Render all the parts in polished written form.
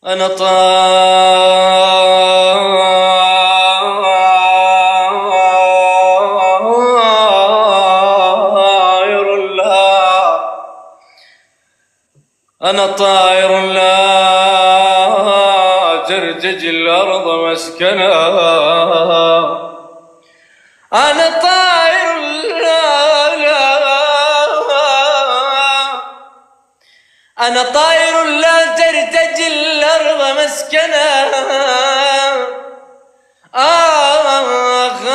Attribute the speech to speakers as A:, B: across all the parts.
A: أنا طائر لا أنا طائر لا ترتجي الأرض مسكنا. أنا طائر أنا طائر لا ترتجي الأرض مسكنا. آخ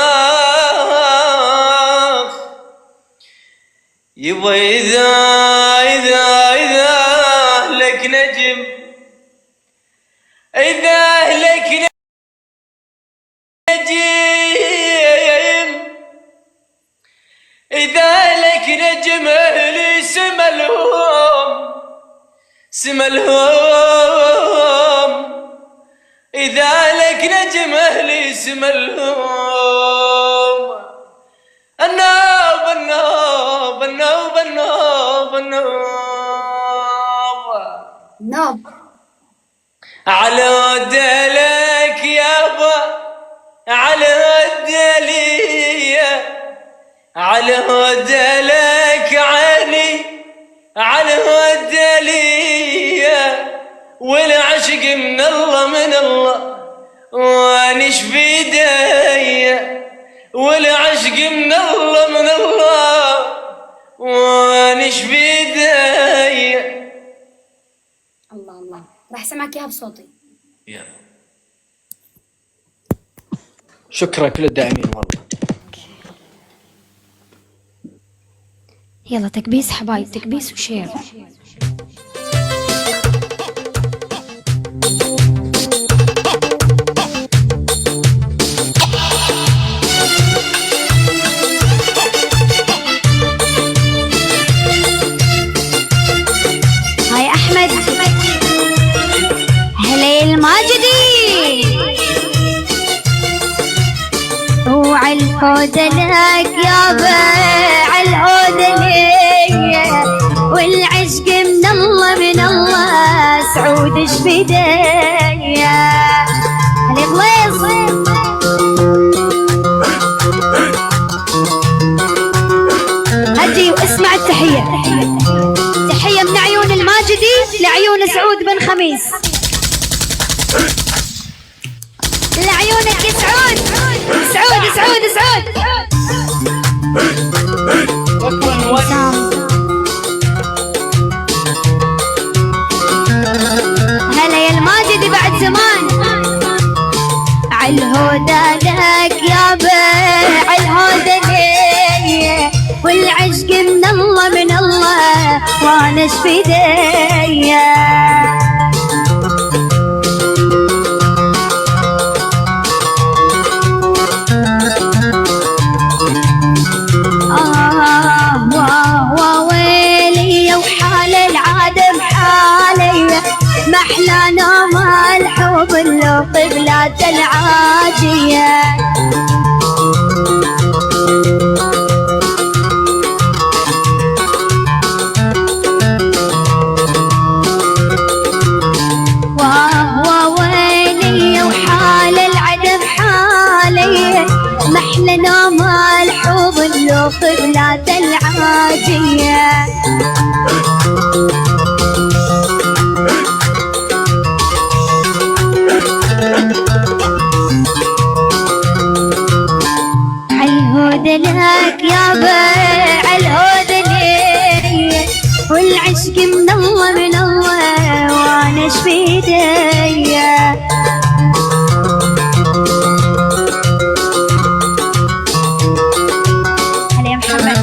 A: آخ يبا إذا لك نجم، إذا لك نجم، إذا لك نجم أهلي سملهم، إذا لك نجم أهلي سملهم. النوب النوب النوب النوب النوب على ودلك يابا، على ودلي، على ودلك عيني، على ودلي، والعشق من الله من الله وانش بيدي، والعشق من الله من الله وانش بيدي.
B: الله الله، راح اسمعك اياها بصوتي.
C: شكرا كل الداعمين والله.
B: يلا تكبيس حبايب، تكبيس وشير. هاي احمد هلي الماجدي وعالعود لك يابا، عالعود لي، والعشق من الله من الله سعود شبيديا. هلي بليص اجي واسمع التحية، تحية من عيون الماجدي لعيون سعود بن خميس، لعيونك يا سعود. سعود سعود سعود هلا يا الماجدي بعد زمان. عالهدى لك يابا، عالهدى لي، والعشق من الله من الله وانا شبيديا. محلانا ما الحب اللو قبلات العاجية. ويلي وحال العدم حالي، محلانا ما الحب اللو قبلات العاجية. لك يابا، عالعود لي، والعشق من الله من الله وانا شبيديا. هلا يا محمد.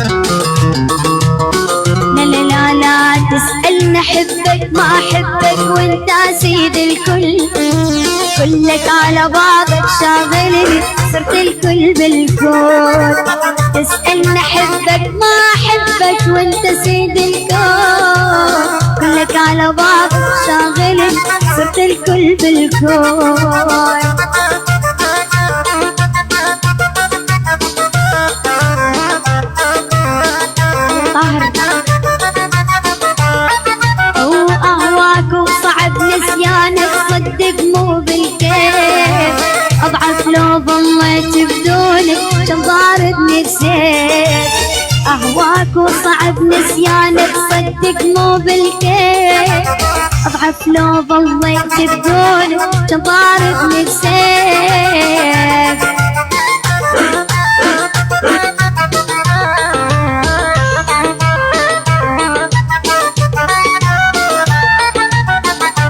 B: لا لا لا لا تسألني احبك ما احبك وانت سيد الكل، كلك على بعضك شاغلني صرت الكل بالكون. تسألني احبك ما احبك وانت سيد الكون، كلك على بعضك شاغلني صرت الكل بالكون. طاهر وأهواك وصعب نسيانك وصعب نسيانك صدق مو بالكيف، اضعف لو ظليت بدونك كان ضاربني بسيف.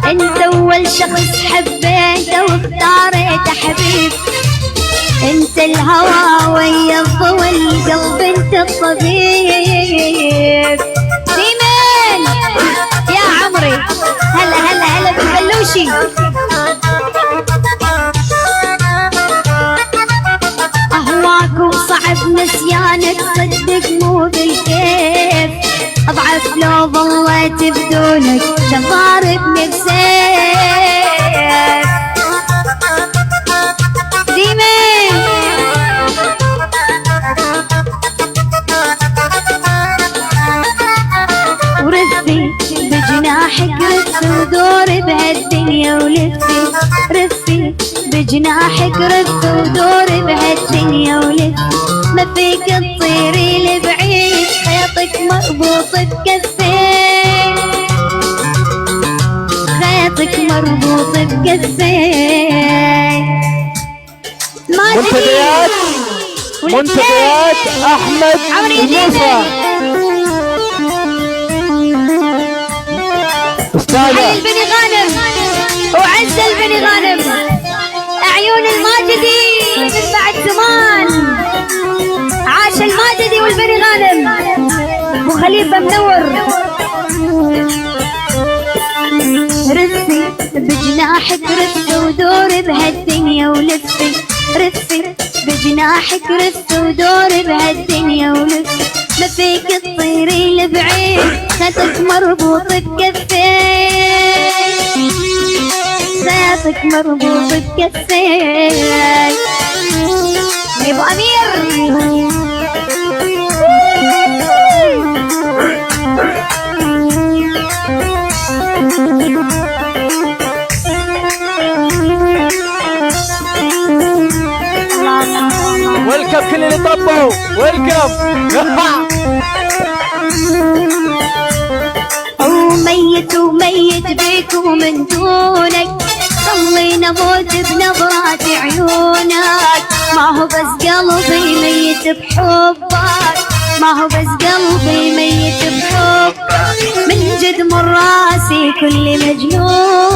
B: انت اول شخص حبيته واختاريته حبيب، انت الهوى ويا الضوى القلب انت الطبيب. ديمين يا عمري هلا هلا هلا بالبلوشي. اهواك وصعب نسيانك صدق مو بالكيف، اضعف لو ظليت بدونك كان ضاربني بسيف. ديمين ورثي بجناحك رث ودوري بهالدنيا ولفي، رثي بجناحك رث ودوري بهالدنيا ولفي، ما فيك تطيري لبعيد خيطك مربوط بكفين، خيطك مربوط بكفين.
C: منتديات احمد موسى.
B: حي البني غانم وعز البني غانم، عيون الماجدي من بعد زمان، عاش الماجدي والبني غانم وخليفه منور. رثي بجناحك رث ودوري بهالدنيا ولفي، رثي بجناحك رث ودوري بهالدنيا ولفي، ما فيك تطيري لبعيد خيطك مربوط بكفين، خيطك مربوط بكفين. يا ابو امير
C: ويلكم كل اللي طبوا، ويلكم.
B: وميت وميت بيك ومن دونك، ضلينا موت بنظرات عيونك، ما هو بس قلبي ميت بحبك، ما هو بس قلبي ميت بحبك، من جد من راسي كل مجنون.